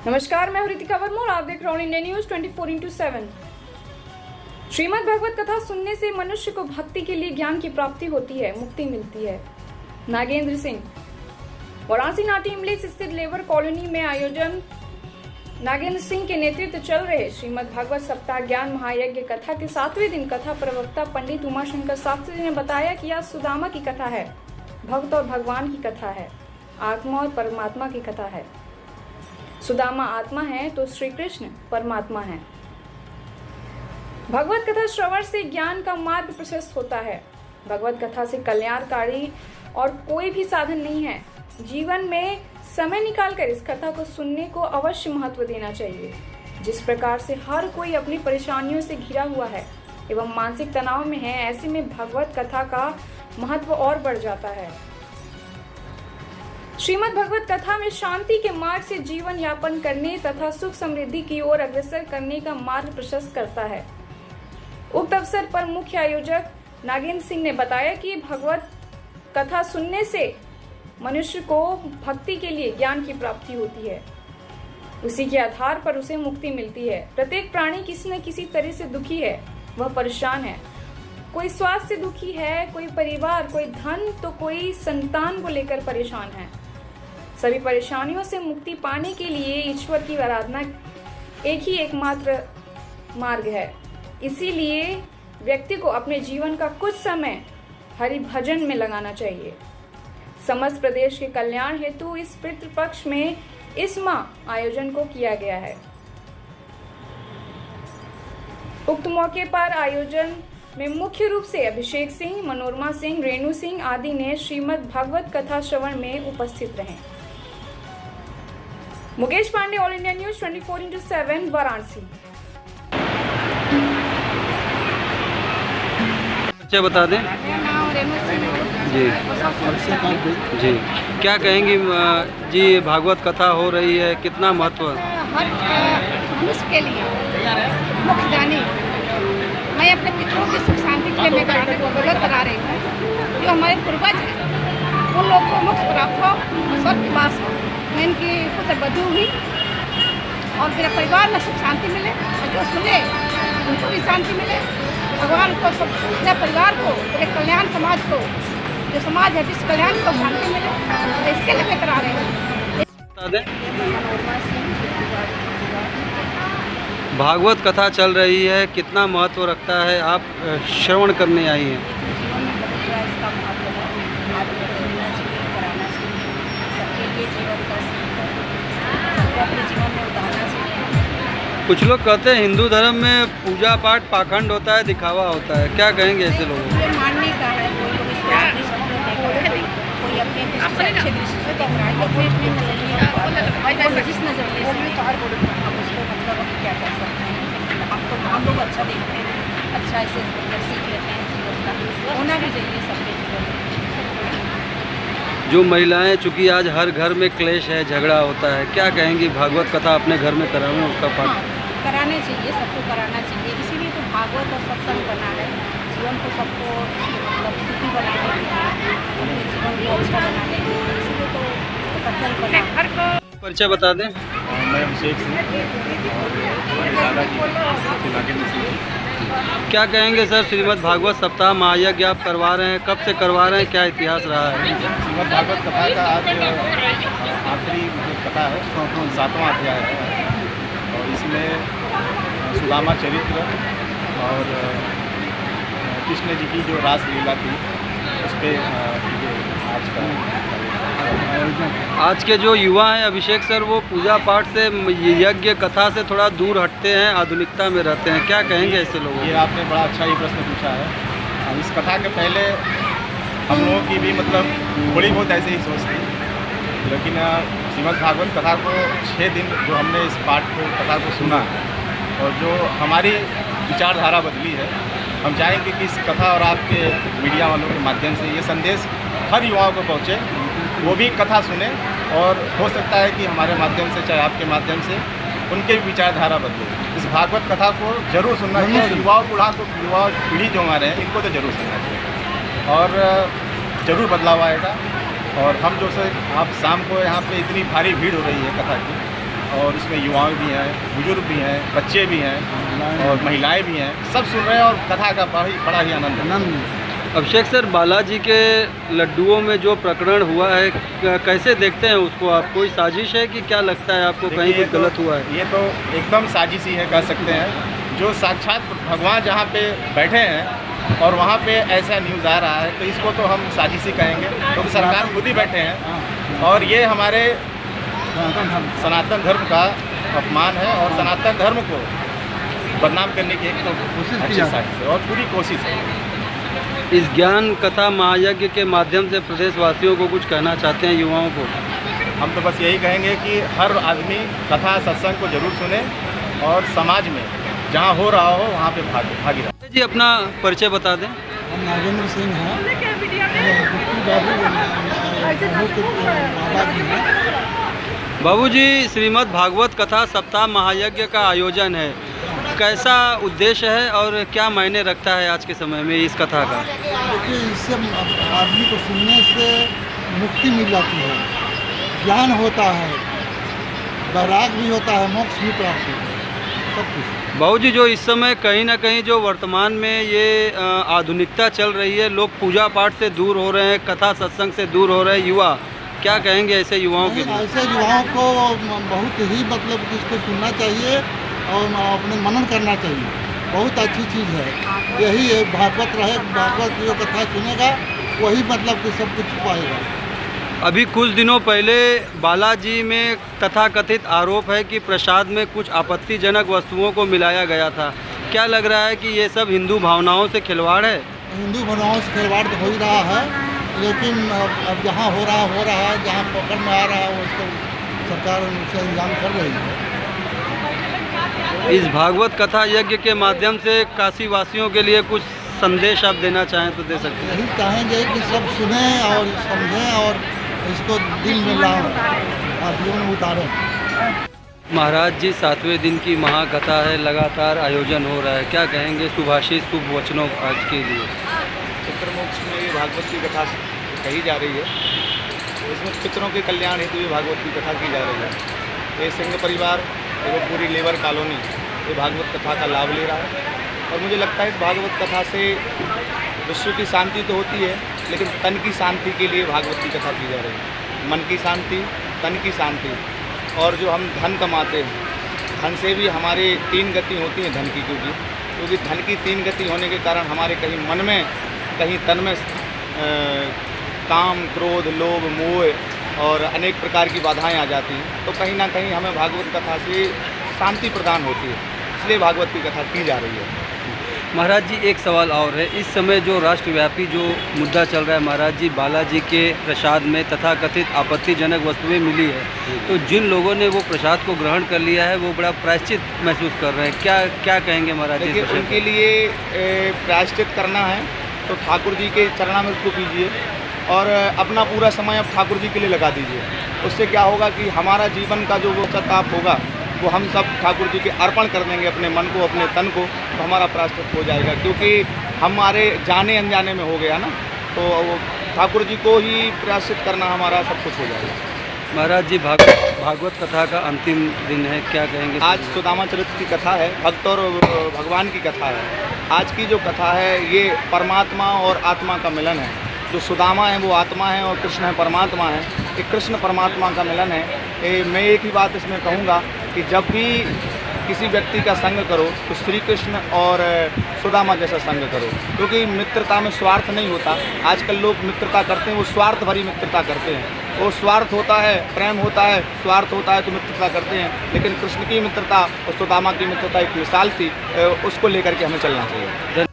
नमस्कार, मैं रितिका वर्मा और आप देख रहे हैं इंडिया न्यूज 24/7। श्रीमद् भगवत कथा सुनने से मनुष्य को भक्ति के लिए ज्ञान की प्राप्ति होती है, मुक्ति मिलती है। नागेंद्र सिंह। वाराणसी नाटी इमली स्थित लेबर कॉलोनी में आयोजन नागेंद्र सिंह के नेतृत्व चल रहे श्रीमद् भागवत सप्ताह ज्ञान महायज्ञ कथा के 7वें दिन कथा प्रवक्ता पंडित उमाशंकर शास्त्री ने बताया कि यह सुदामा की कथा है, भक्त और भगवान की कथा है, आत्मा और परमात्मा की कथा है। सुदामा आत्मा है तो श्री कृष्ण परमात्मा है। भगवत कथा श्रवण से ज्ञान का मार्ग प्रशस्त होता है। भगवत कथा से कल्याणकारी और कोई भी साधन नहीं है। जीवन में समय निकालकर इस कथा को सुनने को अवश्य महत्व देना चाहिए। जिस प्रकार से हर कोई अपनी परेशानियों से घिरा हुआ है एवं मानसिक तनाव में है, ऐसे में भगवत कथा का महत्व और बढ़ जाता है। श्रीमद् भगवत कथा में शांति के मार्ग से जीवन यापन करने तथा सुख समृद्धि की ओर अग्रसर करने का मार्ग प्रशस्त करता है। उक्त अवसर पर मुख्य आयोजक नागेंद्र सिंह ने बताया कि भगवत कथा सुनने से मनुष्य को भक्ति के लिए ज्ञान की प्राप्ति होती है। उसी के आधार पर उसे मुक्ति मिलती है। प्रत्येक प्राणी किसी न किसी तरह से दुखी है, वह परेशान है। कोई स्वास्थ्य से दुखी है, कोई परिवार, कोई धन तो कोई संतान को लेकर परेशान है। सभी परेशानियों से मुक्ति पाने के लिए ईश्वर की आराधना एक ही एकमात्र मार्ग है। इसीलिए व्यक्ति को अपने जीवन का कुछ समय हरि भजन में लगाना चाहिए। समस्त प्रदेश के कल्याण हेतु इस पितृपक्ष में इस माह आयोजन को किया गया है। उक्त मौके पर आयोजन में मुख्य रूप से अभिषेक सिंह, मनोरमा सिंह, रेणु सिंह आदि ने श्रीमद् भागवत कथा श्रवण में उपस्थित रहे। Mukesh Pandey, all India news 24/7 Varanasi. अच्छा बता दें जी जी, क्या कहेंगी जी? भागवत कथा हो रही है, कितना महत्व? हर मनुष्य के लिए मुक्तिदानी। मैं अपने पितरों की सुख शांति के लिए मैं कराने को गलत करा रही हूँ। जो हमारे पूर्वज हैं उन लोगों को मोक्ष प्राप्त हो, स्वर्ग की वास हो। मैं इनकी पुत्र बधू हुई और मेरे परिवार में सुख शांति मिले और जो सुने उनको भी शांति मिले। भगवान को, सब पूरे परिवार को, पूरे कल्याण समाज को, जो समाज है विश्व कल्याण को शांति मिले, तो इसके लिए मैं करा रही हूँ। भागवत कथा चल रही है, कितना महत्व रखता है? आप श्रवण करने आई हैं। कुछ लोग कहते हैं हिंदू धर्म में पूजा पाठ पाखंड होता है, दिखावा होता है, क्या कहेंगे ऐसे लोगों को? मानने का है, कोई लोग विश्वास भी समझते हैं, कोई अपने अच्छे दृष्टि से देख रहा है, कोई अपने नजरिए जिस नजरिए से हम उसको मतलब क्या कर सकते हैं। हम लोग अच्छा देखते हैं, अच्छा इसे सीख लेते हैं। जीवन का होना भी चाहिए सबके जीवन में। जो महिलाएं, चूँकि आज हर घर में क्लेश है, झगड़ा होता है, क्या कहेंगी? भागवत कथा अपने घर में कराना, उसका पाठ कराना चाहिए, सबको कराना चाहिए। इसीलिए तो भागवत और सत्संग बना है। जीवन को सबको मतलब सुखी बनाने के लिए, अपने जीवन को अच्छा बनाने के लिए, इसीलिए तो सत्संग बना है। परिचय बता दें। मैं अभिषेक सिंह और दादाजी नागेंद्र सिंह। क्या कहेंगे सर? श्रीमद् भागवत सप्ताह महायज्ञ आप करवा रहे हैं, कब से करवा रहे हैं, क्या इतिहास रहा है? श्रीमद् भागवत कथा का आज आखिरी कथा है, 7वां अध्याय है और इसमें सुदामा चरित्र और कृष्ण जी की जो रासलीला थी उस पर आज का आज के जो युवा हैं अभिषेक सर, वो पूजा पाठ से, यज्ञ कथा से थोड़ा दूर हटते हैं, आधुनिकता में रहते हैं, क्या कहेंगे ऐसे लोगों? ये आपने बड़ा अच्छा ही प्रश्न पूछा है। अब इस कथा के पहले हम लोगों की भी मतलब थोड़ी बहुत ऐसे ही सोच थी, लेकिन श्रीमद् भागवत कथा को 6 दिन जो हमने इस पाठ को, कथा को सुना और जो हमारी विचारधारा बदली है, हम चाहेंगे कि इस कथा और आपके मीडिया वालों के माध्यम से ये संदेश हर युवाओं को पहुँचे, वो भी कथा सुने और हो सकता है कि हमारे माध्यम से, चाहे आपके माध्यम से, उनके भी विचारधारा बदले। इस भागवत कथा को जरूर सुनना चाहिए। युवाओं युवा पीढ़ी जो हमारे हैं, इनको तो जरूर सुनना चाहिए और ज़रूर बदलाव आएगा। और हम जो से आप शाम को यहाँ पे इतनी भारी भीड़ हो रही है कथा की, और इसमें युवाएं भी हैं, बुजुर्ग भी हैं, बच्चे भी हैं और महिलाएं भी हैं, सब सुन रहे हैं और कथा का बड़ा ही आनंद है। अभिषेक सर, बालाजी के लड्डुओं में जो प्रकरण हुआ है, कैसे देखते हैं उसको आप? कोई साजिश है कि क्या लगता है आपको, कहीं कुछ गलत हुआ है? ये तो एकदम साजिश ही है, कह सकते हैं। जो साक्षात भगवान जहाँ पे बैठे हैं और वहाँ पे ऐसा न्यूज़ आ रहा है, तो इसको तो हम साजिश ही कहेंगे, क्योंकि तो सरकार खुद ही बैठे हैं और ये हमारे सनातन धर्म का अपमान है और सनातन धर्म को बदनाम करने की एक तो अच्छी साजिश है और पूरी कोशिश है। इस ज्ञान कथा महायज्ञ के माध्यम से प्रदेशवासियों को कुछ कहना चाहते हैं, युवाओं को? हम तो बस यही कहेंगे कि हर आदमी कथा सत्संग को जरूर सुने और समाज में जहाँ हो रहा हो वहाँ पे भागीदार। जी, अपना परिचय बता दें। हम नागेंद्र सिंह हैं। बाबूजी, श्रीमद् भागवत कथा सप्ताह महायज्ञ का आयोजन है, कैसा उद्देश्य है और क्या मायने रखता है आज के समय में इस कथा का? देखिए, इससे आदमी को सुनने से मुक्ति मिल जाती है, ज्ञान होता है, वैराग भी होता है, मोक्ष भी प्राप्त होता है, सब कुछ। बाबूजी, जो इस समय कहीं ना कहीं जो वर्तमान में ये आधुनिकता चल रही है, लोग पूजा पाठ से दूर हो रहे हैं, कथा सत्संग से दूर हो रहे हैं, युवा क्या कहेंगे ऐसे युवाओं के लिए? ऐसे युवाओं को बहुत ही मतलब इसको सुनना चाहिए और अपने मनन करना चाहिए, बहुत अच्छी चीज़ है। यही है, भागवत रहे, भागवत जो कथा सुनेगा वही मतलब कि सब कुछ पाएगा। अभी कुछ दिनों पहले बालाजी में तथाकथित आरोप है कि प्रसाद में कुछ आपत्तिजनक वस्तुओं को मिलाया गया था। क्या लग रहा है कि ये सब हिंदू भावनाओं से खिलवाड़ है? हिंदू भावनाओं से खिलवाड़ तो हो ही रहा है, लेकिन अब जहाँ हो रहा है, जहाँ पकड़ में आ रहा है उसको सरकार उसे इंतजाम कर रही है। इस भागवत कथा यज्ञ के माध्यम से काशी वासियों के लिए कुछ संदेश आप देना चाहें तो दे सकते हैं। यही चाहेंगे कि सब सुने और समझें और इसको दिल में लाएं और जीवन में उतारें। महाराज जी, 7वें दिन की महाकथा है, लगातार आयोजन हो रहा है, क्या कहेंगे सुभाषित शुभ वचनों आज के लिए? पितृमोक्ष में ये भागवत की कथा कही जा रही है, इसमें पितरों के कल्याण हेतु ये भागवत की कथा की जा रही है। ये सिंह परिवार एवं पूरी लेबर कॉलोनी ये भागवत कथा का लाभ ले रहा है और मुझे लगता है इस भागवत कथा से विश्व की शांति तो होती है, लेकिन तन की शांति के लिए भागवत की कथा की जा रही है। मन की शांति, तन की शांति, और जो हम धन कमाते हैं, धन से भी हमारे 3 गति होती हैं धन की, क्योंकि धन की 3 गति होने के कारण हमारे कहीं मन में, कहीं तन में काम, क्रोध, लोभ, मोह और अनेक प्रकार की बाधाएं आ जाती हैं। तो कहीं ना कहीं हमें भागवत कथा से शांति प्रदान होती है, इसलिए भागवत की कथा की जा रही है। महाराज जी, एक सवाल और है, इस समय जो राष्ट्रव्यापी जो मुद्दा चल रहा है महाराज जी, बालाजी के प्रसाद में तथाकथित आपत्तिजनक वस्तुएं मिली है, तो जिन लोगों ने वो प्रसाद को ग्रहण कर लिया है वो बड़ा प्रायश्चित महसूस कर रहे हैं, क्या कहेंगे महाराज जी? देखिए, उनके लिए प्रायश्चित करना है तो ठाकुर जी के चरणामृत को कीजिए और अपना पूरा समय अब ठाकुर जी के लिए लगा दीजिए। उससे क्या होगा कि हमारा जीवन का जो वो पश्चाताप होगा वो हम सब ठाकुर जी के अर्पण कर देंगे, अपने मन को, अपने तन को, तो हमारा प्रायश्चित हो जाएगा। क्योंकि हमारे जाने अनजाने में हो गया ना, तो वो ठाकुर जी को ही प्रायश्चित करना हमारा सब कुछ हो जाएगा। महाराज जी, भागवत कथा का अंतिम दिन है, क्या कहेंगे? आज सुदामा चरित्र की कथा है, भक्त और भगवान की कथा है। आज की जो कथा है ये परमात्मा और आत्मा का मिलन है। जो सुदामा है वो आत्मा है और कृष्ण है परमात्मा है। ये कृष्ण परमात्मा का मिलन है। मैं एक ही बात इसमें कहूँगा कि जब भी किसी व्यक्ति का संग करो तो श्री कृष्ण और सुदामा जैसा संग करो, क्योंकि मित्रता में स्वार्थ नहीं होता। आजकल लोग मित्रता करते हैं, वो स्वार्थ भरी मित्रता करते हैं। वो स्वार्थ होता है, प्रेम होता है, स्वार्थ होता है तो मित्रता करते हैं। लेकिन कृष्ण की मित्रता और सुदामा की मित्रता एक मिसाल थी, उसको लेकर के हमें चलना चाहिए।